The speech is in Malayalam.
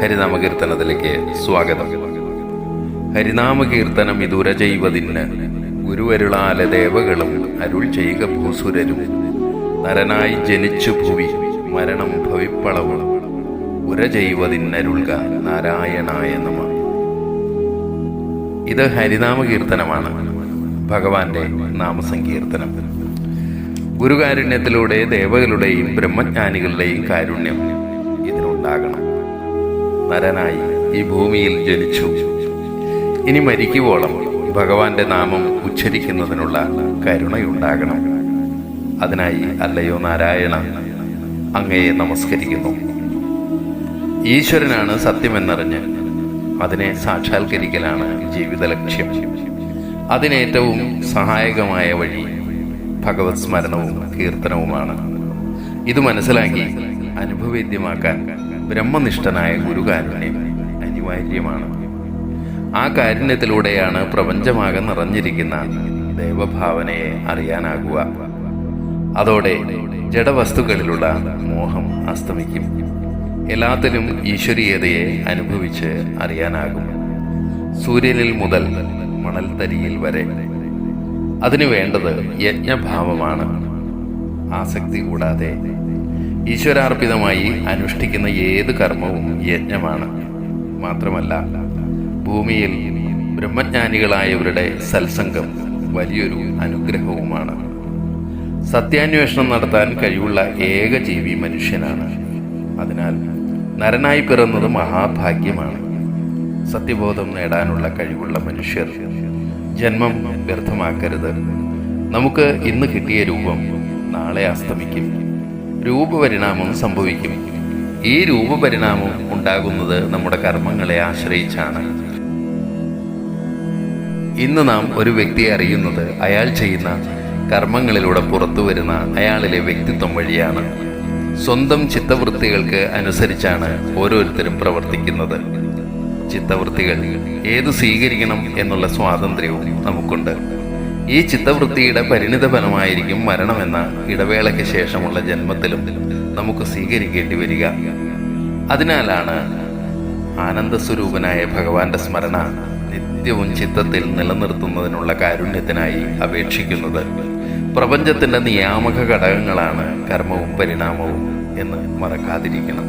ഹരിനാമകീർത്തനത്തിലേക്ക് സ്വാഗതം. ഹരിനാമകീർത്തനം ഇതുര ചെയ്വതിന് ഗുരുവരുളാല ദേവകളും അരുൾ ചെയ്യുക ഭൂസുരരും. നരനായി ജനിച്ചു ഭുവി മരണം ഭവിപ്പളവും ഉര ചെയ്വതിന്നരുൾക നാരായണായ നമ. ഇത് ഹരിനാമകീർത്തനമാണ്, ഭഗവാന്റെ നാമസങ്കീർത്തനം. ഗുരുകാരുണ്യത്തിലൂടെ ദേവകളുടെയും ബ്രഹ്മജ്ഞാനികളുടെയും കാരുണ്യം ഇതിനുണ്ടാകണം. നരനായി ഈ ഭൂമിയിൽ ജനിച്ചു, ഇനി മരിക്കുവോളം ഭഗവാന്റെ നാമം ഉച്ചരിക്കുന്നതിനുള്ള കരുണയുണ്ടാകണം. അതിനായി അല്ലയോ നാരായണ, അങ്ങയെ നമസ്കരിക്കുന്നു. ഈശ്വരനാണ് സത്യമെന്നറിഞ്ഞ് അതിനെ സാക്ഷാത്കരിക്കലാണ് ജീവിത ലക്ഷ്യം. അതിനേറ്റവും സഹായകമായ വഴി ഭഗവത് സ്മരണവും കീർത്തനവുമാണ്. ഇത് മനസ്സിലാക്കി അനുഭവേദ്യമാക്കാൻ ബ്രഹ്മനിഷ്ഠനായ ഗുരുകാരുണ്യം അനിവാര്യമാണ്. ആ കാരുണ്യത്തിലൂടെയാണ് പ്രപഞ്ചമാകെ നിറഞ്ഞിരിക്കുന്ന ദേവഭാവനയെ അറിയാനാകുക. അതോടെ ജഡവസ്തുക്കളിലുള്ള മോഹം അസ്തമിക്കും. എല്ലാത്തിലും ഈശ്വരീയതയെ അനുഭവിച്ച് അറിയാനാകും. സൂര്യനിൽ മുതൽ മണൽത്തരിയിൽ വരെ. അതിനു വേണ്ടത് യജ്ഞഭാവമാണ്. ആസക്തി കൂടാതെ ഈശ്വരാർപ്പിതമായി അനുഷ്ഠിക്കുന്ന ഏത് കർമ്മവും യജ്ഞമാണ്. മാത്രമല്ല, ഭൂമിയിൽ ബ്രഹ്മജ്ഞാനികളായവരുടെ സത്സംഗം വലിയൊരു അനുഗ്രഹവുമാണ്. സത്യാന്വേഷണം നടത്താൻ കഴിവുള്ള ഏക ജീവി മനുഷ്യനാണ്. അതിനാൽ നരനായി പിറന്നത് മഹാഭാഗ്യമാണ്. സത്യബോധം നേടാനുള്ള കഴിവുള്ള മനുഷ്യർ ജന്മം വ്യർത്ഥമാക്കരുത്. നമുക്ക് ഇന്ന് കിട്ടിയ രൂപം നാളെ അസ്തമിക്കും. രൂപപരിണാമം സംഭവിക്കും. ഈ രൂപപരിണാമം ഉണ്ടാകുന്നത് നമ്മുടെ കർമ്മങ്ങളെ ആശ്രയിച്ചാണ്. ഇന്ന് നാം ഒരു വ്യക്തിയെ അറിയുന്നത് അയാൾ ചെയ്യുന്ന കർമ്മങ്ങളിലൂടെ പുറത്തു വരുന്ന അയാളിലെ വ്യക്തിത്വം വഴിയാണ്. സ്വന്തം ചിത്തവൃത്തികൾക്ക് അനുസരിച്ചാണ് ഓരോരുത്തരും പ്രവർത്തിക്കുന്നത്. ചിത്തവൃത്തികൾ ഏത് സ്വീകരിക്കണം എന്നുള്ള സ്വാതന്ത്ര്യവും നമുക്കുണ്ട്. ഈ ചിത്തവൃത്തിയുടെ പരിണിത ഫലമായിരിക്കും മരണമെന്ന ഇടവേളയ്ക്ക് ശേഷമുള്ള ജന്മത്തിലും നമുക്ക് സ്വീകരിക്കേണ്ടി വരിക. അതിനാലാണ് ആനന്ദസ്വരൂപനായ ഭഗവാന്റെ സ്മരണ നിത്യവും ചിത്തത്തിൽ നിലനിർത്തുന്നതിനുള്ള കാരുണ്യത്തിനായി അപേക്ഷിക്കുന്നത്. പ്രപഞ്ചത്തിന്റെ നിയാമക ഘടകങ്ങളാണ് കർമ്മവും പരിണാമവും എന്ന് മറക്കാതിരിക്കണം.